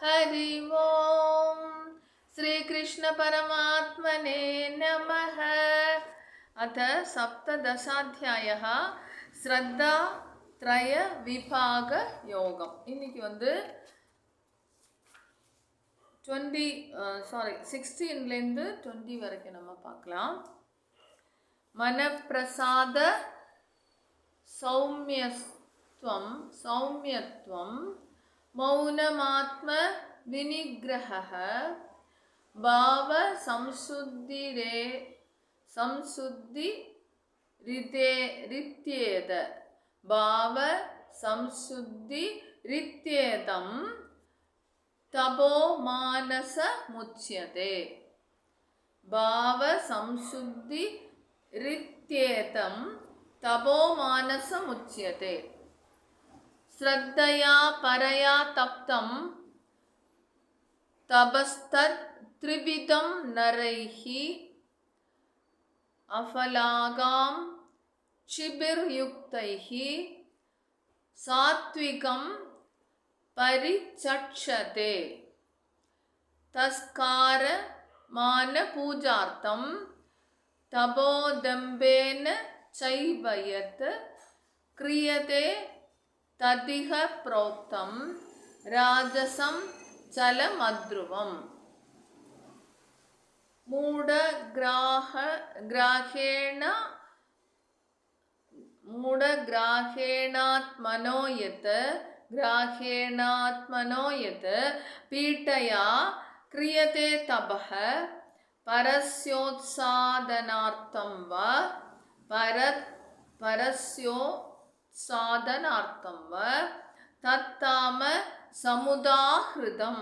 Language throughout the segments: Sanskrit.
हरि ओम श्री कृष्ण परमात्मने नमः। अथ सप्तदशाध्यायः श्रद्धा त्रय विभाग योगम. இன்னைக்கு 16 20 வரைக்கும் நம்ம பார்க்கலாம். मनप्रसाद सौम्यत्वं मौनमात्म विनिग्रहः भाव संशुद्धिरित्येद भाव संशुद्धिरित्येदं तपो मानस मुच्यते. भाव संशुद्धिरित्येदं तपो मानस मुच्यते. श्रद्धया परया तप्तं तपस्तत् त्रिविधं नरैः अफलागां क्षिभिर्युक्तैः सात्विकं परिचक्षते. तस्कार मान पूजार्थं तपोदम्भेन चैव यत् क्रियते तदिह प्रोक्तं राजसं चलमध्रुवम्. मूढग्राहेणात्मनो यत् पीठया क्रियते तपः परस्योत्सादनार्थं वा तत्ताम समुदाहृतं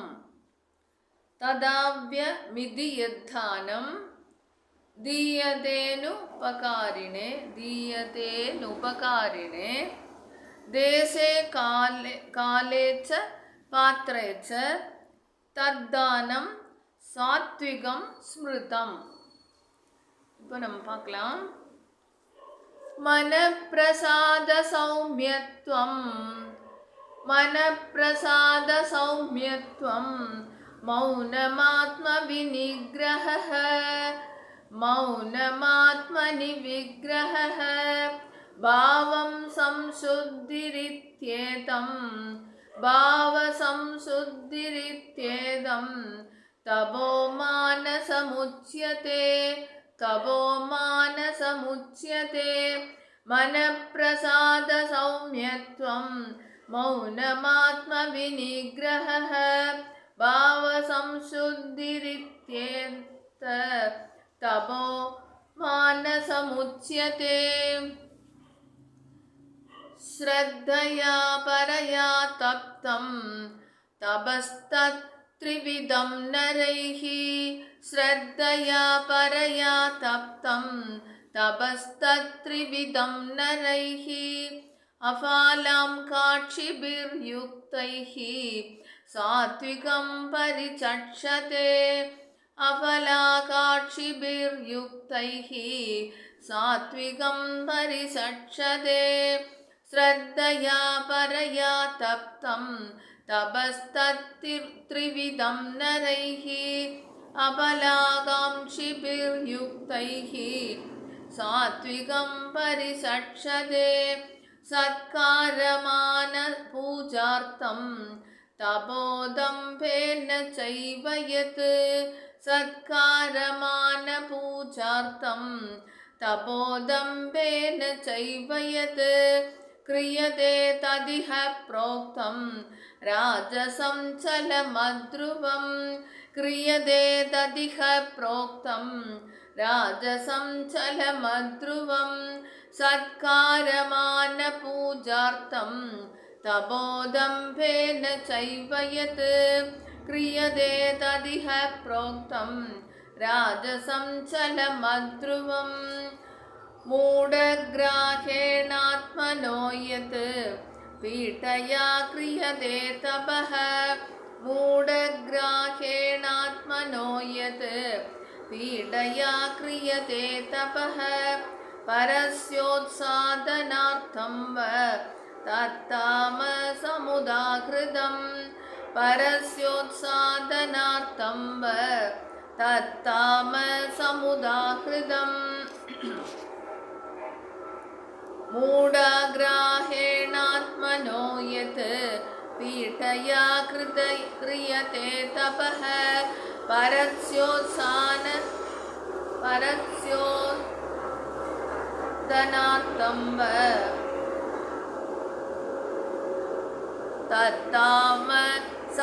तदाव्यमिति यद्दानं दीयतेनुपकारिणे देशे काले च पात्रे च तद्दानं सात्विकं स्मृतम्. இப்போ நம்ம பார்க்கலாம். मनप्रसाद सौम्यत्वं मौनमात्मनिविग्रहः भावं संशुद्धिरित्येदं तपो मानसमुच्यते. मनप्रसाद सौम्यत्वं मौनमात्मविनिग्रहः भाव संशुद्धिरित्येत तपो मानसमुच्यते. श्रद्धया परया तप्तं तपस्तत्त्रिविधं नरैः श्रद्धया परया तप्तं तपस्तत्त्रिविधं नरैः अफालां काक्षिभिर्युक्तैः सात्विकं परिचक्षते. अफलाकाक्षिभिर्युक्तैः सात्विकं परिचक्षते. श्रद्धया परया तप्तं तपस्तत्त्रिविधं नरैः अफलाकाङ्क्षिभिर्युक्तैः सात्विकं परिचक्षते. सत्कारमान पूजार्थं तपोदम्भेन चैव यत् सत्कारमान पूजार्थं तपोदम्भेन चैव यत् क्रियते तदिह प्रोक्तं राजसं चलमध्रुवम्. क्रियते तदिह प्रोक्तं राजसं चलमध्रुवम्. सत्कारमान पूजार्थं तपोदम्भेन चैव यत् क्रियते तदिह प्रोक्तं राजसं चलमध्रुवम्. मूढग्राहेणात्मनो यत् पीठया क्रियते तपः मूढग्राहेणात्मनो यत् पीठया क्रियते तपः परस्योत्सादनार्थं वा तत्तामसमुदाहृतं परस्योत्सादनार्थं वा तत्तामसमुदाहृतम् मूढाग्राहेणात्मनो यत् पीठया क्रियते तपः परस्योदनार्थं वा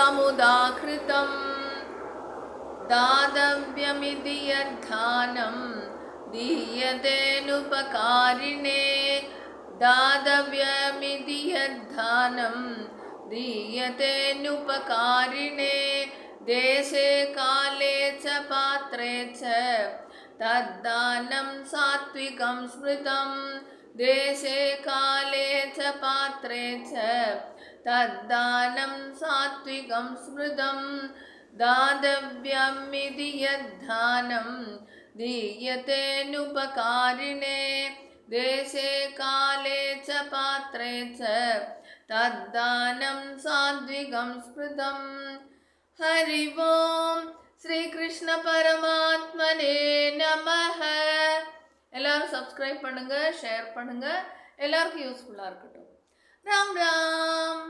तत्तामसमुदाहृतम् दातव्यमिति यद्दानं दीयतेनुपकारिणे दातव्यमिति यद्दानं दीयतेनुपकारिणे देशे काले च पात्रे च तद्दानं सात्विकं स्मृतं देशे काले च पात्रे च तद्दानं सात्विकं स्मृतं दातव्यमिति यद्दानं दीयतेनुपकारिणे देशे काले च पात्रे च तद्दानं सात्विकं स्मृतं हरि ओम श्री कृष्ण परमात्मने नमः எல்லாரும் சப்ஸ்கிரைப் பண்ணுங்க ஷேர் பண்ணுங்க எல்லாருக்கும் யூஸ்ஃபுல்லா இருக்கட்டும் ராம் ராம்